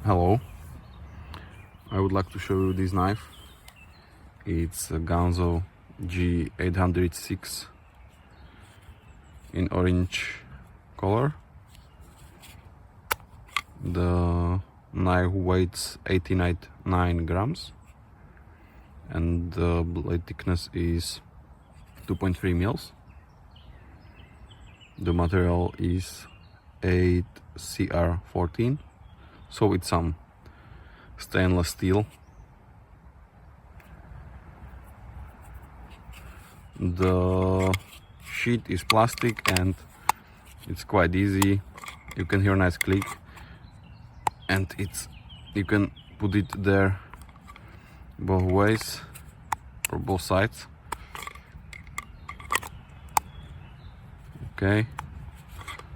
Hello, I would like to show you this knife. It's a Ganzo G806 in orange color. The knife weighs 89 grams and the blade thickness is 2.3 mils. The material is 8Cr14, so it's some stainless steel. The sheath is plastic and it's quite easy. You can hear a nice click, and you can put it there both ways or both sides. Okay,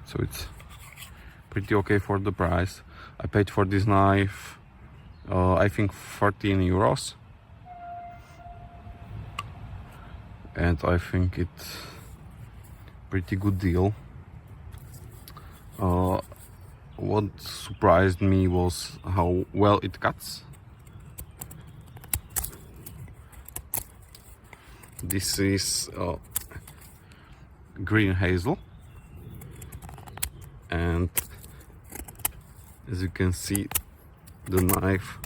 so it's pretty okay for the price. I paid for this knife I think 14 euros, and I think it's pretty good deal. What surprised me was how well it cuts. This is green hazel, and as you can see, the knife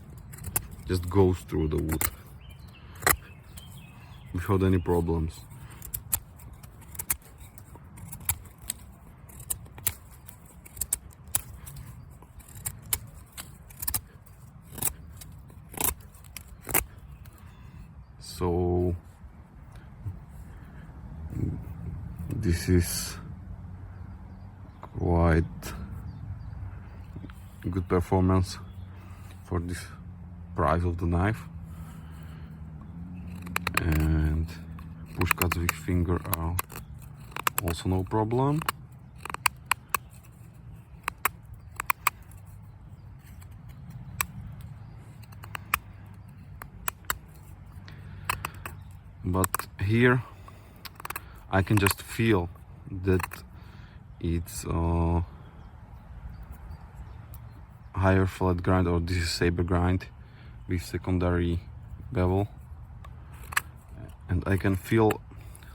just goes through the wood without any problems. So this is quite good performance for this price of the knife, and push cuts with finger are also no problem. But here I can just feel that it's higher flat grind, or this is sabre grind with secondary bevel, and I can feel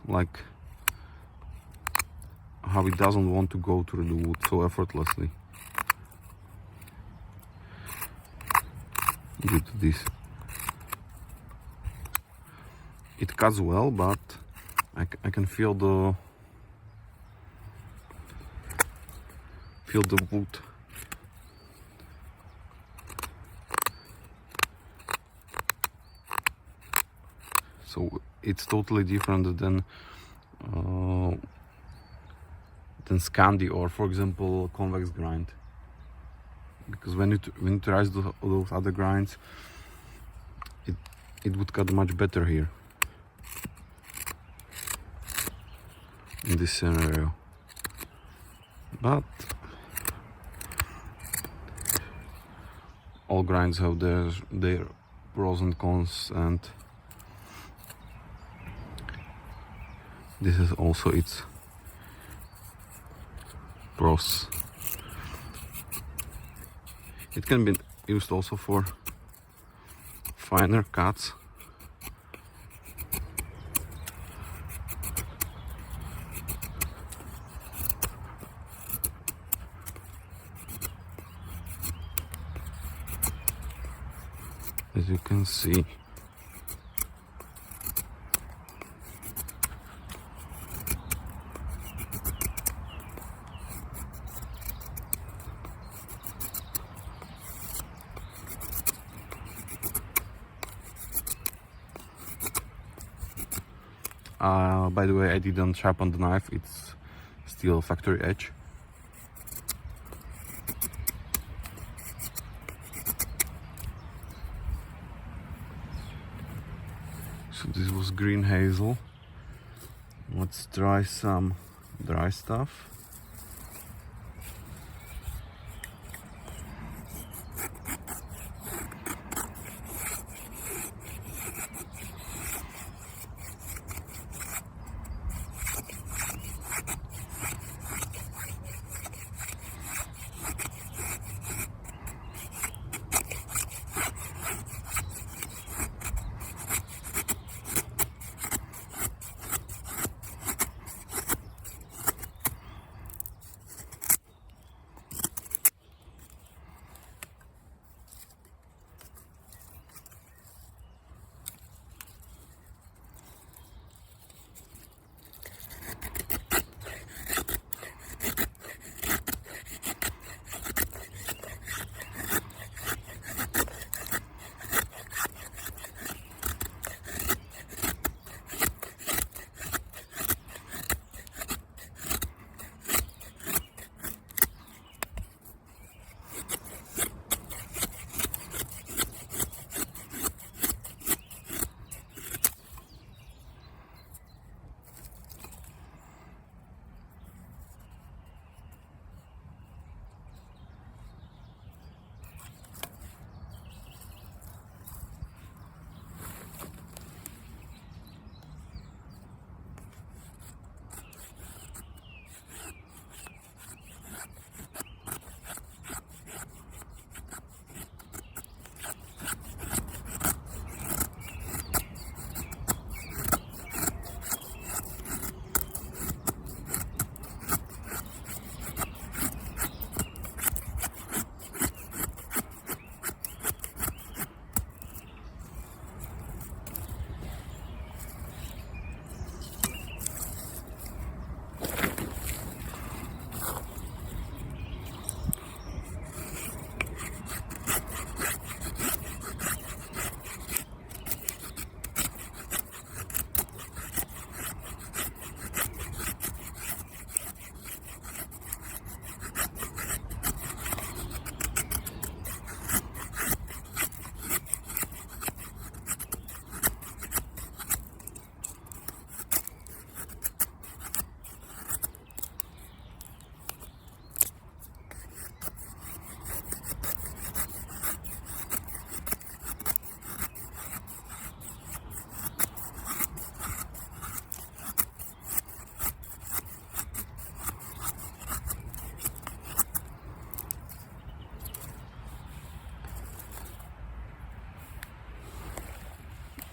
like how it doesn't want to go through the wood so effortlessly due to this. It cuts well, but I can feel the wood. So it's totally different than Scandi, or for example convex grind, because when you try those other grinds, it would cut much better here in this scenario. But all grinds have their pros and cons, and this is also its pros. It can be used also for finer cuts. As you can see, by the way, I didn't sharpen the knife, it's still factory edge. So this was green hazel. Let's try some dry stuff.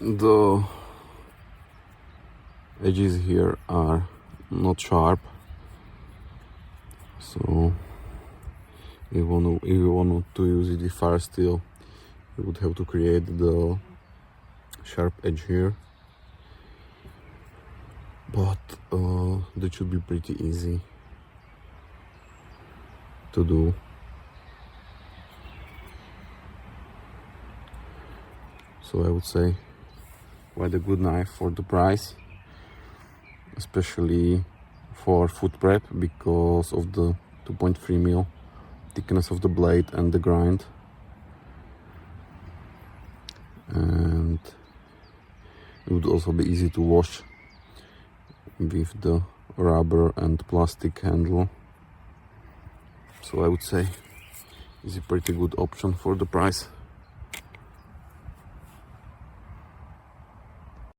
The edges here are not sharp, so if you want to use it with fire steel, you would have to create the sharp edge here, but that should be pretty easy to do. So I would say quite a good knife for the price, especially for food prep because of the 2.3 mil thickness of the blade and the grind, and it would also be easy to wash with the rubber and plastic handle. So I would say it's a pretty good option for the price.